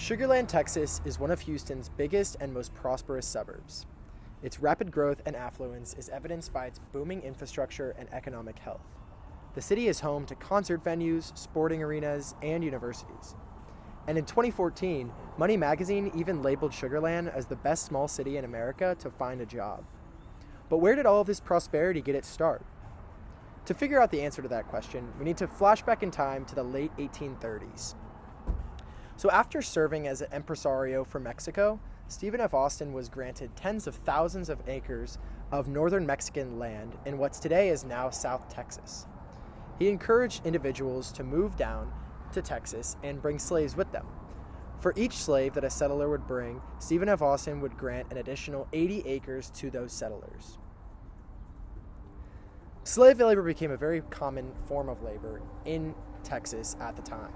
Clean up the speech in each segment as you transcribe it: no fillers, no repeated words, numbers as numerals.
Sugar Land, Texas is one of Houston's biggest and most prosperous suburbs. Its rapid growth and affluence is evidenced by its booming infrastructure and economic health. The city is home to concert venues, sporting arenas, and universities. And in 2014, Money Magazine even labeled Sugar Land as the best small city in America to find a job. But where did all of this prosperity get its start? To figure out the answer to that question, we need to flash back in time to the late 1830s. So after serving as an impresario for Mexico, Stephen F. Austin was granted tens of thousands of acres of northern Mexican land in what's today is now South Texas. He encouraged individuals to move down to Texas and bring slaves with them. For each slave that a settler would bring, Stephen F. Austin would grant an additional 80 acres to those settlers. Slave labor became a very common form of labor in Texas at the time.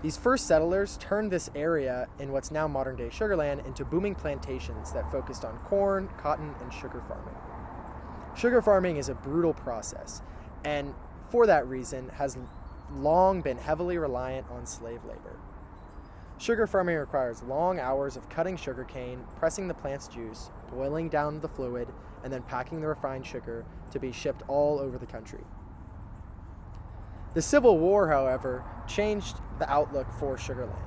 These first settlers turned this area in what's now modern-day Sugar Land into booming plantations that focused on corn, cotton, and sugar farming. Sugar farming is a brutal process, and for that reason has long been heavily reliant on slave labor. Sugar farming requires long hours of cutting sugarcane, pressing the plant's juice, boiling down the fluid, and then packing the refined sugar to be shipped all over the country. The Civil War, however, changed the outlook for Sugar Land.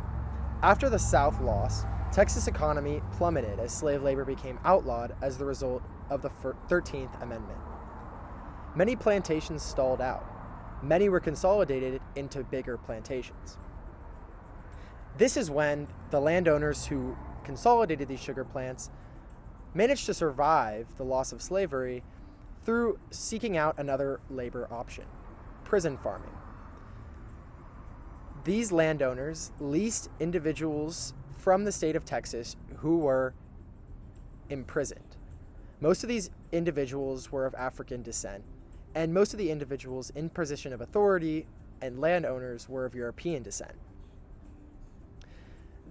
After the South lost, Texas' economy plummeted as slave labor became outlawed as the result of the 13th Amendment. Many plantations stalled out. Many were consolidated into bigger plantations. This is when the landowners who consolidated these sugar plants managed to survive the loss of slavery through seeking out another labor option: prison farming. These landowners leased individuals from the state of Texas who were imprisoned. Most of these individuals were of African descent, and most of the individuals in position of authority and landowners were of European descent.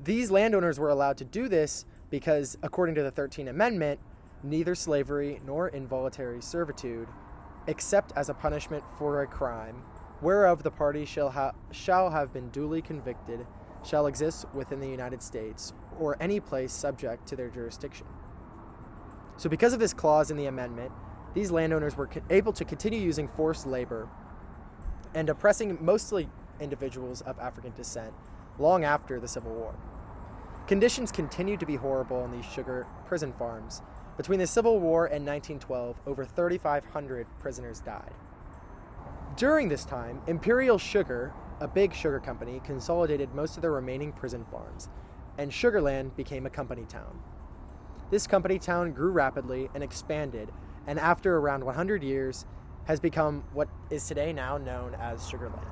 These landowners were allowed to do this because, according to the 13th Amendment, neither slavery nor involuntary servitude, except as a punishment for a crime, whereof the party shall have been duly convicted, shall exist within the United States, or any place subject to their jurisdiction. So because of this clause in the amendment, these landowners were able to continue using forced labor and oppressing mostly individuals of African descent long after the Civil War. Conditions continued to be horrible in these sugar prison farms. Between the Civil War and 1912, over 3,500 prisoners died. During this time, Imperial Sugar, a big sugar company, consolidated most of the remaining prison farms, and Sugar Land became a company town. This company town grew rapidly and expanded, and after around 100 years, has become what is today now known as Sugar Land.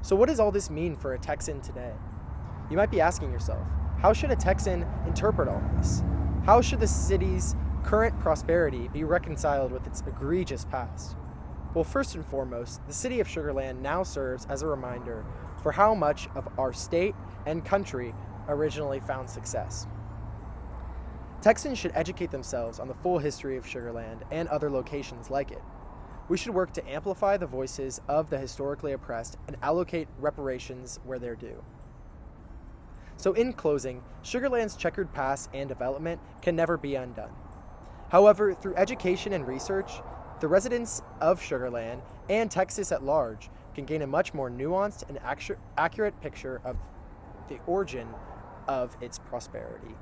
So what does all this mean for a Texan today? You might be asking yourself, how should a Texan interpret all of this? How should the city's current prosperity be reconciled with its egregious past? Well, first and foremost, the city of Sugar Land now serves as a reminder for how much of our state and country originally found success. Texans should educate themselves on the full history of Sugar Land and other locations like it. We should work to amplify the voices of the historically oppressed and allocate reparations where they're due. So in closing, Sugar Land's checkered past and development can never be undone. However, through education and research, the residents of Sugar Land and Texas at large can gain a much more nuanced and accurate picture of the origin of its prosperity.